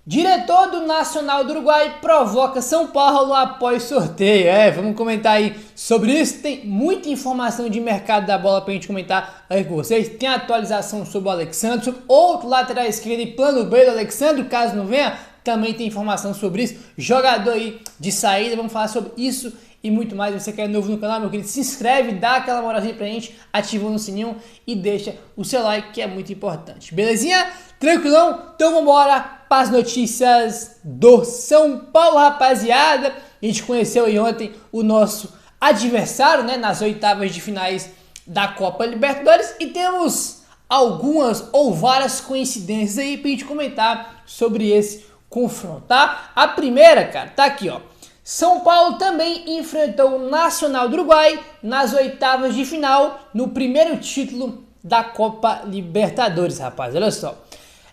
Diretor do Nacional do Uruguai provoca São Paulo após sorteio. Vamos comentar aí sobre isso. Tem muita informação de mercado da bola pra gente comentar aí com vocês. Tem atualização sobre o Alexandre, sobre outro lateral esquerdo e plano B do Alexandre, caso não venha. Também tem informação sobre isso. Jogador aí de saída, vamos falar sobre isso e muito mais. Você que é novo no canal, meu querido, se inscreve, dá aquela moralzinha pra gente, ativando o sininho e deixa o seu like, que é muito importante. Belezinha? Tranquilão? Então vambora para as notícias do São Paulo, rapaziada. A gente conheceu aí ontem o nosso adversário, né, nas oitavas de finais da Copa Libertadores, e temos algumas ou várias coincidências aí pra gente comentar sobre esse confronto, tá? A primeira, cara, tá aqui, ó. São Paulo também enfrentou o Nacional do Uruguai nas oitavas de final no primeiro título da Copa Libertadores, rapaz. Olha só.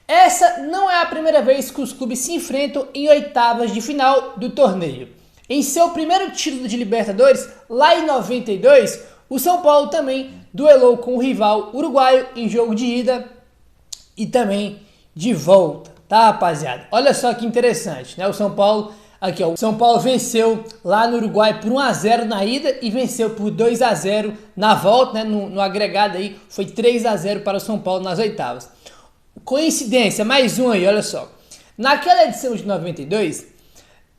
Essa não é a primeira vez que os clubes se enfrentam em oitavas de final do torneio. Em seu primeiro título de Libertadores, lá em 92, o São Paulo também duelou com o rival uruguaio em jogo de ida e também de volta, tá, rapaziada? Olha só que interessante, né? O São Paulo, aqui ó, o São Paulo venceu lá no Uruguai por 1-0 na ida e venceu por 2-0 na volta, né? No agregado aí foi 3-0 para o São Paulo nas oitavas. Coincidência, mais um aí, olha só. Naquela edição de 92,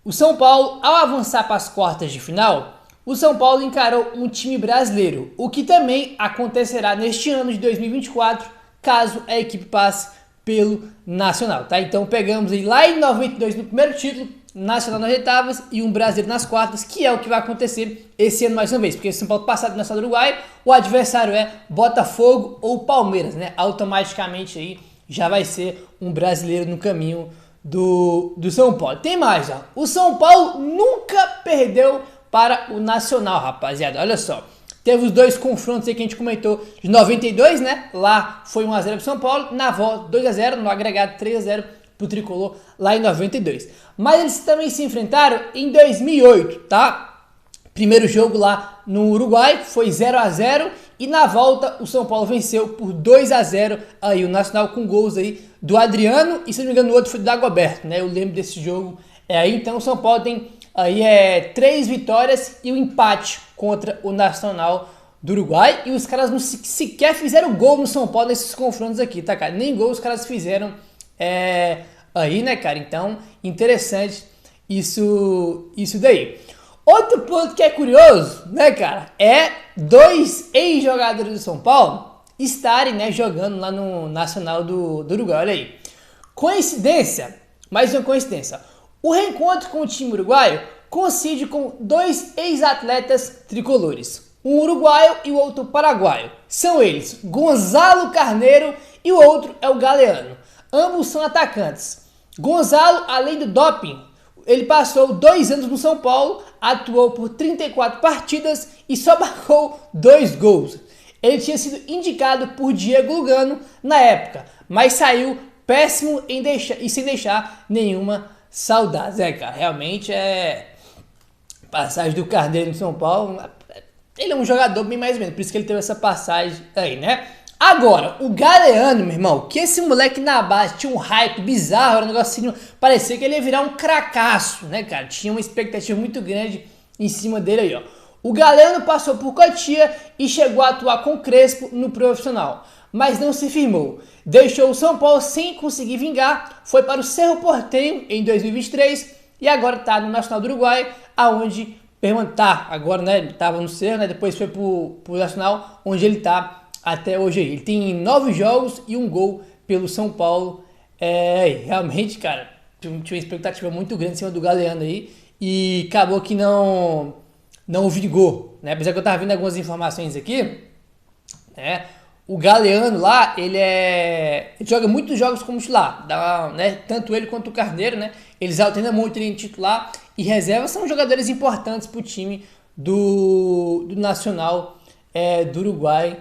o São Paulo, ao avançar para as quartas de final, o São Paulo encarou um time brasileiro, o que também acontecerá neste ano de 2024, caso a equipe passe pelo Nacional, tá? Então pegamos aí lá em 92 no primeiro título, Nacional nas oitavas e um brasileiro nas quartas, que é o que vai acontecer esse ano mais uma vez, porque se o São Paulo passar do Nacional do Uruguai, o adversário é Botafogo ou Palmeiras, né? Automaticamente aí já vai ser um brasileiro no caminho do São Paulo. Tem mais, ó. O São Paulo nunca perdeu para o Nacional, rapaziada. Olha só. Teve os dois confrontos aí que a gente comentou de 92, né? Lá foi 1-0 pro São Paulo, na volta 2-0, no agregado 3-0 pro Tricolor lá em 92. Mas eles também se enfrentaram em 2008, tá? Primeiro jogo lá no Uruguai foi 0-0 e na volta o São Paulo venceu por 2-0 aí o Nacional com gols aí do Adriano e se não me engano o outro foi do Dagoberto, né? Eu lembro desse jogo aí, então o São Paulo tem aí 3 vitórias e um empate contra o Nacional do Uruguai e os caras não sequer fizeram gol no São Paulo nesses confrontos aqui, tá, cara? Nem gol os caras fizeram aí, né, cara? Então, interessante isso daí. Outro ponto que é curioso, né, cara, é 2 ex-jogadores do São Paulo estarem, né, jogando lá no Nacional do Uruguai, olha aí. Coincidência, mais uma coincidência. O reencontro com o time uruguaio coincide com 2 ex-atletas tricolores, um uruguaio e o outro paraguaio. São eles Gonzalo Carneiro e o outro é o Galeano. Ambos são atacantes. Gonzalo, além do doping, ele passou 2 anos no São Paulo, atuou por 34 partidas e só marcou 2 gols. Ele tinha sido indicado por Diego Lugano na época, mas saiu péssimo e sem deixar nenhuma saudade. Cara, realmente passagem do Carneiro no São Paulo. Ele é um jogador bem mais ou menos, por isso que ele teve essa passagem aí, né? Agora, o Galeano, meu irmão, que esse moleque na base tinha um hype bizarro, era um negocinho, parecia que ele ia virar um cracaço, né, cara? Tinha uma expectativa muito grande em cima dele aí, ó. O Galeano passou por Cotia e chegou a atuar com Crespo no profissional, mas não se firmou. Deixou o São Paulo sem conseguir vingar, foi para o Cerro Porteño em 2023 e agora tá no Nacional do Uruguai, aonde tá agora, né, ele tava no Cerro, né, depois foi pro Nacional, onde ele tá até hoje aí. Ele tem 9 jogos e 1 gol pelo São Paulo. Realmente, cara, tinha uma expectativa muito grande em cima do Galeano aí. E acabou que não vingou, né? Apesar que eu tava vendo algumas informações aqui, né? O Galeano lá, ele joga muitos jogos como titular, né? Tanto ele quanto o Carneiro, né? Eles alternam muito entre titular e reserva. São jogadores importantes pro time do Nacional do Uruguai.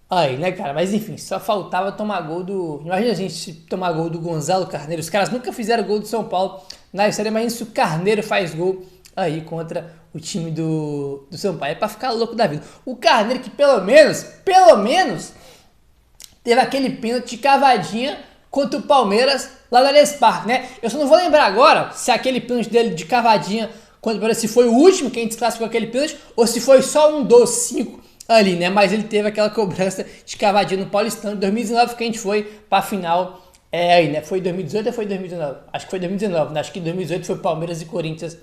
Aí, né, cara? Mas enfim, só faltava tomar gol do... Imagina a gente tomar gol do Gonzalo Carneiro. Os caras nunca fizeram gol do São Paulo na história. Imagina se o Carneiro faz gol aí contra o time do São Paulo. É pra ficar louco da vida. O Carneiro que pelo menos, teve aquele pênalti de cavadinha contra o Palmeiras lá no Allianz Parque, né? Eu só não vou lembrar agora se aquele pênalti dele de cavadinha se foi o último que a gente desclassificou aquele pênalti ou se foi só um dos 5 ali, né? Mas ele teve aquela cobrança de cavadinha no Paulistão de 2019 que a gente foi pra final aí, né? Foi 2018 ou foi 2019? Acho que foi 2019, né? Acho que em 2018 foi Palmeiras e Corinthians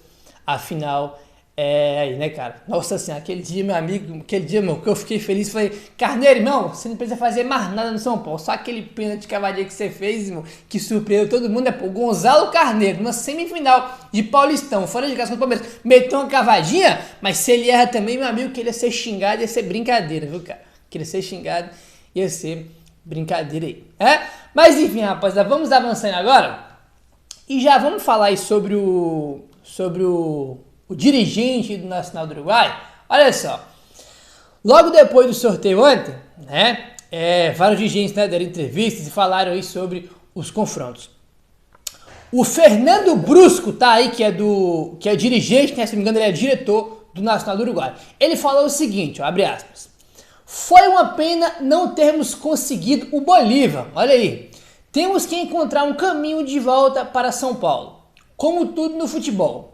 a final aí, né, cara? Nossa senhora, aquele dia, meu amigo, aquele dia, meu, que eu fiquei feliz, falei, Carneiro, irmão, você não precisa fazer mais nada no São Paulo, só aquele pênalti de cavadinha que você fez, irmão, que surpreendeu todo mundo, o Gonzalo Carneiro, numa semifinal de Paulistão, fora de casa contra o Palmeiras, meteu uma cavadinha, mas se ele erra também, meu amigo, que ele ia ser xingado, ia ser brincadeira, viu, cara? Que ele ia ser xingado, ia ser brincadeira aí, Mas enfim, rapaziada, vamos avançando agora, e já vamos falar aí sobre o dirigente do Nacional do Uruguai. Olha só, logo depois do sorteio ontem, né, vários dirigentes, né, deram entrevistas e falaram aí sobre os confrontos. O Fernando Brusco, tá aí, que é dirigente, né, se não me engano ele é diretor do Nacional do Uruguai. Ele falou o seguinte, ó, abre aspas, foi uma pena não termos conseguido o Bolívar, olha aí, temos que encontrar um caminho de volta para São Paulo, como tudo no futebol.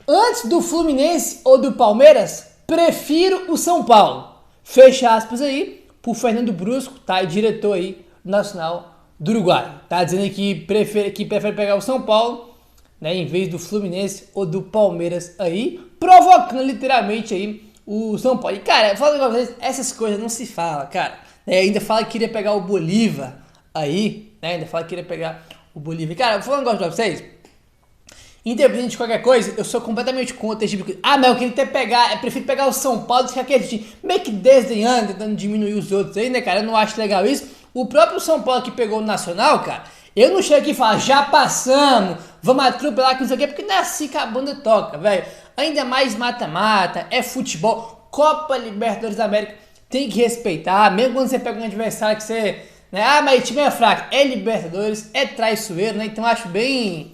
Antes do Fluminense ou do Palmeiras, prefiro o São Paulo. Fecha aspas aí pro Fernando Brusco, tá? Diretor aí do Nacional do Uruguai. Tá dizendo que prefere pegar o São Paulo, né? Em vez do Fluminense ou do Palmeiras aí, provocando literalmente aí o São Paulo. E cara, fala com vocês, essas coisas não se fala, cara. Ainda fala que queria pegar o Bolívar aí, né? Ainda fala que queria pegar o Bolívar. Cara, vou falar um negócio pra vocês. Independente de qualquer coisa, eu sou completamente contra esse tipo de coisa. Ah, mas eu queria eu prefiro pegar o São Paulo do que aquele time. Meio que desdenhando, tentando diminuir os outros aí, né, cara? Eu não acho legal isso. O próprio São Paulo que pegou o Nacional, cara, eu não chego aqui e falo, já passamos, vamos atropelar com isso aqui, porque não é assim que a banda toca, velho. Ainda mais mata-mata, é futebol, Copa Libertadores da América, tem que respeitar, mesmo quando você pega um adversário que você, né, mas o time é fraco, é Libertadores, é traiçoeiro, né? Então eu acho bem,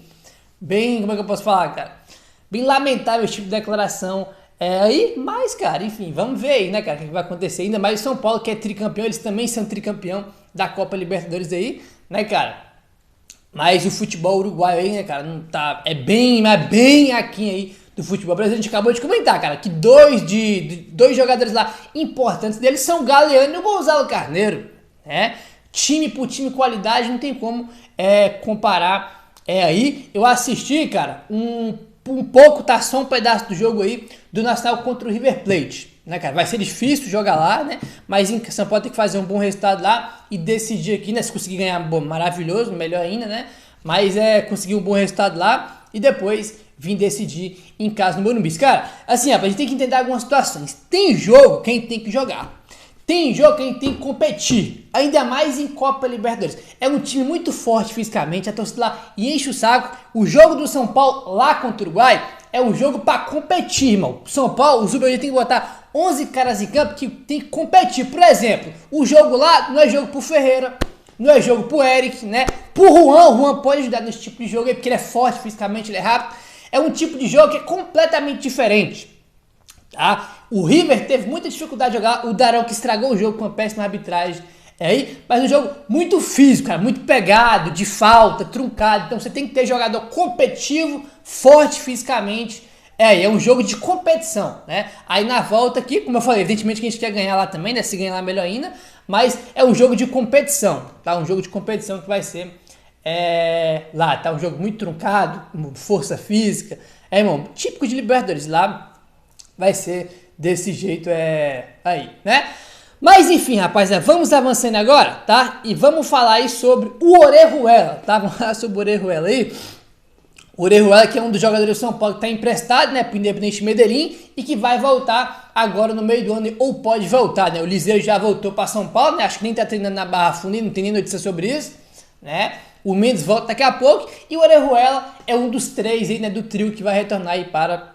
como é que eu posso falar, cara? Bem lamentável esse tipo de declaração aí, mas, cara, enfim, vamos ver aí, né, cara, o que vai acontecer. Ainda mais o São Paulo, que é tricampeão, eles também são tricampeão da Copa Libertadores aí, né, cara? Mas o futebol uruguaio aí, né, cara, não tá, é bem aquém aí do futebol brasileiro. A gente acabou de comentar, cara, que dois jogadores lá importantes deles são o Galeano e o Gonzalo Carneiro, né? Time por time, qualidade, não tem como comparar. Aí eu assisti, cara, um pouco, tá só um pedaço do jogo aí do Nacional contra o River Plate, né, cara? Vai ser difícil jogar lá, né? Mas em São Paulo tem que fazer um bom resultado lá e decidir aqui, né? Se conseguir ganhar, bom, maravilhoso, melhor ainda, né? Mas conseguir um bom resultado lá e depois vir decidir em casa no Morumbi. Cara, assim, a gente tem que entender algumas situações. Tem jogo que a gente tem que jogar. Tem jogo que a gente tem que competir, ainda mais em Copa Libertadores. É um time muito forte fisicamente, a torcida lá enche o saco. O jogo do São Paulo lá contra o Uruguai é um jogo para competir, irmão. São Paulo, os uruguaios tem que botar 11 caras em campo que tem que competir. Por exemplo, o jogo lá não é jogo pro Ferreira, não é jogo pro Eric, né? Pro Juan, o Juan pode ajudar nesse tipo de jogo aí, porque ele é forte fisicamente, ele é rápido. É um tipo de jogo que é completamente diferente. Tá? O River teve muita dificuldade de jogar, o Darão que estragou o jogo com a péssima arbitragem aí, mas um jogo muito físico, cara, muito pegado, de falta, truncado, então você tem que ter jogador competitivo, forte fisicamente, é um jogo de competição, né? Aí na volta aqui, como eu falei, evidentemente que a gente quer ganhar lá também, né? Se ganhar lá melhor ainda, mas é um jogo de competição, tá? Um jogo de competição que vai ser lá, tá? Um jogo muito truncado, com força física, irmão, típico de Libertadores, lá vai ser desse jeito aí, né? Mas enfim, rapaziada, vamos avançando agora, tá? E vamos falar aí sobre o Orejuela, tá? Vamos falar sobre o Orejuela aí. O Orejuela que é um dos jogadores do São Paulo que tá emprestado, né, pro Independente Medellín e que vai voltar agora no meio do ano, ou pode voltar, né? O Liseiro já voltou para São Paulo, né? Acho que nem tá treinando na Barra Funda, não tem nem notícia sobre isso, né? O Mendes volta daqui a pouco e o Orejuela é um dos 3 aí, né, do trio que vai retornar aí para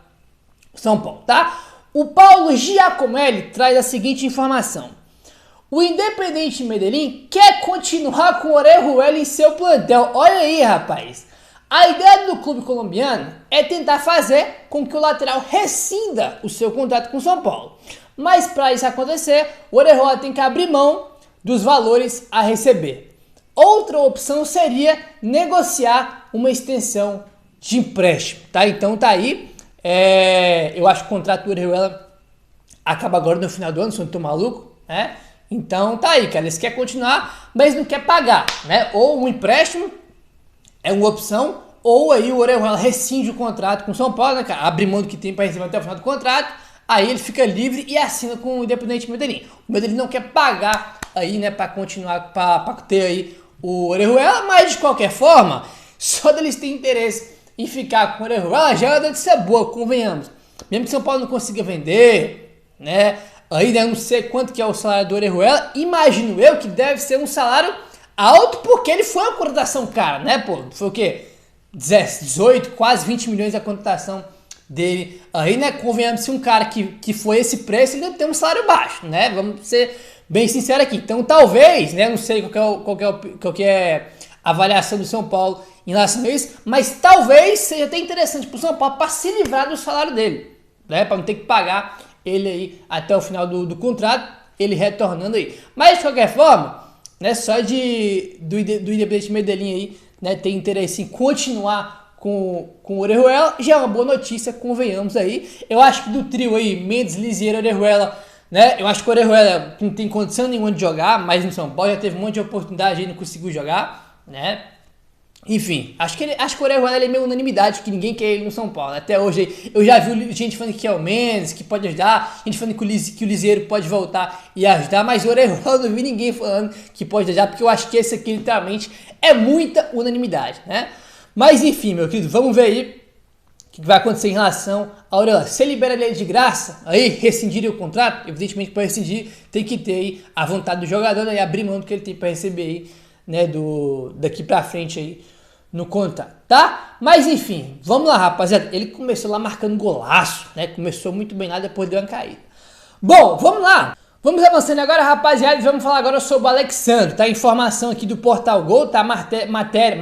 São Paulo, tá? O Paulo Giacomelli traz a seguinte informação. O Independente Medellín quer continuar com o Orejuela em seu plantel. Olha aí, rapaz. A ideia do clube colombiano é tentar fazer com que o lateral rescinda o seu contrato com o São Paulo. Mas para isso acontecer, o Orejuela tem que abrir mão dos valores a receber. outra opção seria negociar uma extensão de empréstimo, tá? Então tá aí, eu acho que o contrato do Orejuela acaba agora no final do ano, se eu não tô maluco, né? Então tá aí, cara, eles querem continuar, mas não quer pagar, né? Ou um empréstimo é uma opção, ou aí o Orejuela rescinde o contrato com o São Paulo, né, cara? Abre mão do que tem para receber até o final do contrato, aí ele fica livre e assina com o Independente Medellín. O Medellín não quer pagar aí, né, para continuar, para ter aí o Orejuela, mas de qualquer forma, só deles terem interesse em ficar com o Orejuela já é uma notícia boa, convenhamos. Mesmo que São Paulo não consiga vender, né, aí né, não sei quanto que é o salário do Orejuela, imagino eu que deve ser um salário alto porque ele foi uma contratação cara, né, pô? Foi o quê? 18, quase 20 milhões a contratação dele. Aí, né, convenhamos, se um cara que foi esse preço, ele tem um salário baixo, né? Vamos ser bem sinceros aqui. Então, talvez, né, não sei qual que é a avaliação do São Paulo em relação a isso, mas talvez seja até interessante para o São Paulo para se livrar do salário dele, né? Para não ter que pagar ele aí até o final do contrato, ele retornando aí. Mas, de qualquer forma, né, só do Independente Medellín aí, né, tem interesse em continuar com o Orejuela, já é uma boa notícia, convenhamos aí. Eu acho que do trio aí, Mendes, Lisieiro e Orejuela, né, eu acho que o Orejuela não tem condição nenhuma de jogar, mas no São Paulo já teve um monte de oportunidade e não conseguiu jogar, né. Enfim, acho que o Orejuela ele é meio unanimidade, que ninguém quer ele no São Paulo. Até hoje eu já vi gente falando que é o Mendes, que pode ajudar, gente falando que o Lisieiro pode voltar e ajudar, mas o Orejuela eu não vi ninguém falando que pode ajudar, porque eu acho que esse aqui literalmente é muita unanimidade, né? Mas enfim, meu querido, vamos ver aí o que vai acontecer em relação ao Orejuela. Se ele libera ele de graça, aí rescindir o contrato, evidentemente para rescindir tem que ter aí a vontade do jogador, né, e abrir mão do que ele tem para receber aí, né, daqui para frente aí no contrato, tá? Mas enfim, vamos lá, rapaziada. Ele começou lá marcando golaço, né? Começou muito bem lá, depois deu uma caída. Bom, vamos lá. Vamos avançando agora, rapaziada, e vamos falar agora sobre o Alexandre, tá? Informação aqui do Portal Gol, tá? Matéria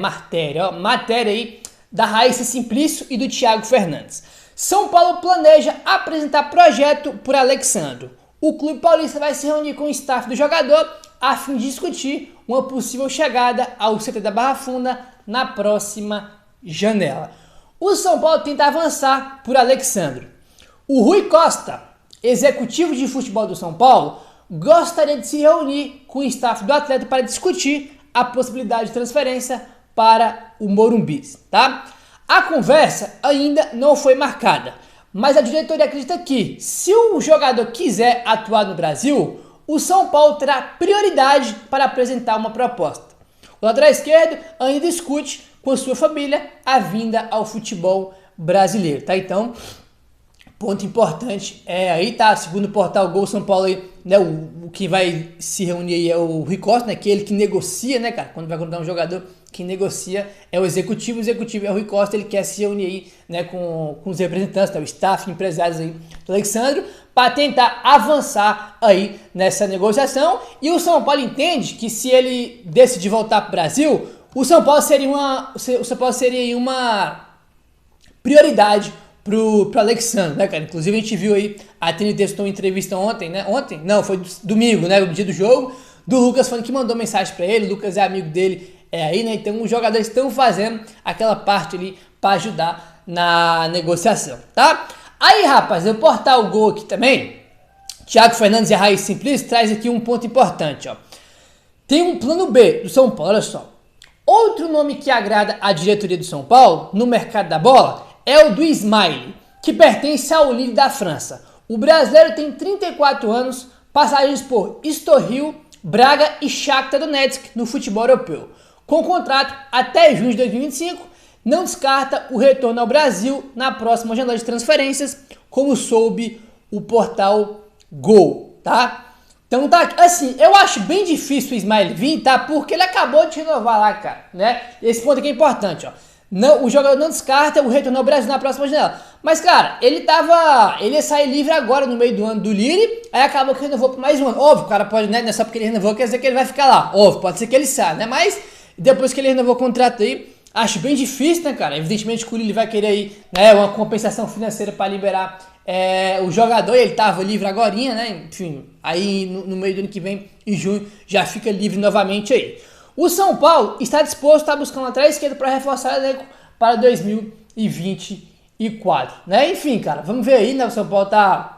aí da Raíssa Simplício e do Thiago Fernandes. São Paulo planeja apresentar projeto por Alexandre. O clube paulista vai se reunir com o staff do jogador a fim de discutir uma possível chegada ao CT da Barra Funda na próxima janela. O São Paulo tenta avançar por Alexandre. O Rui Costa, executivo de futebol do São Paulo, gostaria de se reunir com o staff do atleta para discutir a possibilidade de transferência para o Morumbi, tá? A conversa ainda não foi marcada, mas a diretoria acredita que, se o jogador quiser atuar no Brasil, o São Paulo terá prioridade para apresentar uma proposta. O lateral esquerdo ainda discute com a sua família a vinda ao futebol brasileiro, tá? Então, ponto importante, aí tá, segundo o Portal Gol São Paulo aí, né, o que vai se reunir aí é o Rui Costa, né, que é ele que negocia, né, cara, quando vai contratar um jogador, que negocia é o executivo é o Rui Costa, ele quer se reunir aí, né, com os representantes, né, o staff, empresários aí do Alexandre, para tentar avançar aí nessa negociação, e o São Paulo entende que se ele decidir voltar para o Brasil, o São Paulo seria uma prioridade pro Alexandre, né, cara? Inclusive a gente viu aí, a TNT testou uma entrevista ontem, né? Ontem? Não, foi domingo, né? No dia do jogo, do Lucas falando que mandou mensagem para ele, o Lucas é amigo dele, aí, né? Então os jogadores estão fazendo aquela parte ali para ajudar na negociação, tá? Aí, rapaz, o Portal Gol aqui também, Thiago Fernandes e a Raíssa Simplício traz aqui um ponto importante, ó. Tem um plano B do São Paulo, olha só. Outro nome que agrada a diretoria do São Paulo no mercado da bola é o do Ismaili, que pertence ao Lille da França. O brasileiro tem 34 anos, passagens por Estoril, Braga e Shakhtar Donetsk no futebol europeu. Com contrato até junho de 2025, não descarta o retorno ao Brasil na próxima janela de transferências, como soube o Portal Gol, tá? Então tá, assim, eu acho bem difícil o Ismaili vir, tá? Porque ele acabou de renovar lá, cara, né? Esse ponto aqui é importante, ó. Não, o jogador não descarta o retorno ao Brasil na próxima janela. Mas, cara, ele ia sair livre agora no meio do ano do Lille, aí acabou que renovou por mais um ano. Óbvio, o cara pode, né? Não é só porque ele renovou, quer dizer que ele vai ficar lá. Óbvio, pode ser que ele saia, né? Mas depois que ele renovou o contrato aí, acho bem difícil, né, cara? Evidentemente que o Lille vai querer aí, né, uma compensação financeira para liberar o jogador, ele tava livre agorinha, né? Enfim, aí no meio do ano que vem, em junho, já fica livre novamente aí. O São Paulo está disposto a buscar uma lateral esquerda para reforçar o elenco para 2024, né? Enfim, cara, vamos ver aí, né? O São Paulo tá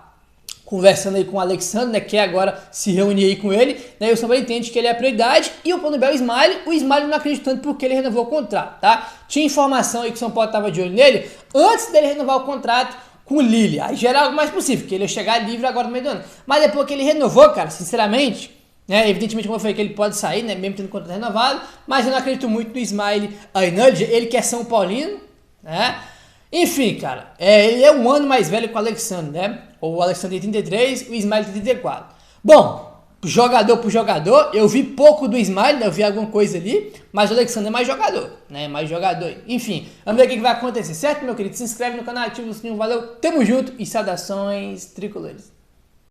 conversando aí com o Alexandre, né, quer agora se reunir aí com ele, né, e o São Paulo entende que ele é a prioridade, e o plano B é o Smiley não acredita tanto porque ele renovou o contrato, tá? Tinha informação aí que o São Paulo tava de olho nele, antes dele renovar o contrato com o Lille, aí já era algo mais possível, que ele ia chegar livre agora no meio do ano, mas depois que ele renovou, cara, sinceramente, né, evidentemente como eu falei que ele pode sair, né, mesmo tendo contrato renovado, mas eu não acredito muito no Smiley aí não, ele que é São Paulino, né? Enfim, cara, ele é um ano mais velho que o Alexandre, né? O Alexandre tem 33, o Smiley tem 34. Bom, jogador por jogador, eu vi pouco do Smiley, né? Eu vi alguma coisa ali, mas o Alexandre é mais jogador, né? Mais jogador. Enfim, vamos ver o que vai acontecer, certo, meu querido? Se inscreve no canal, ativa o sininho, valeu, tamo junto e saudações tricolores.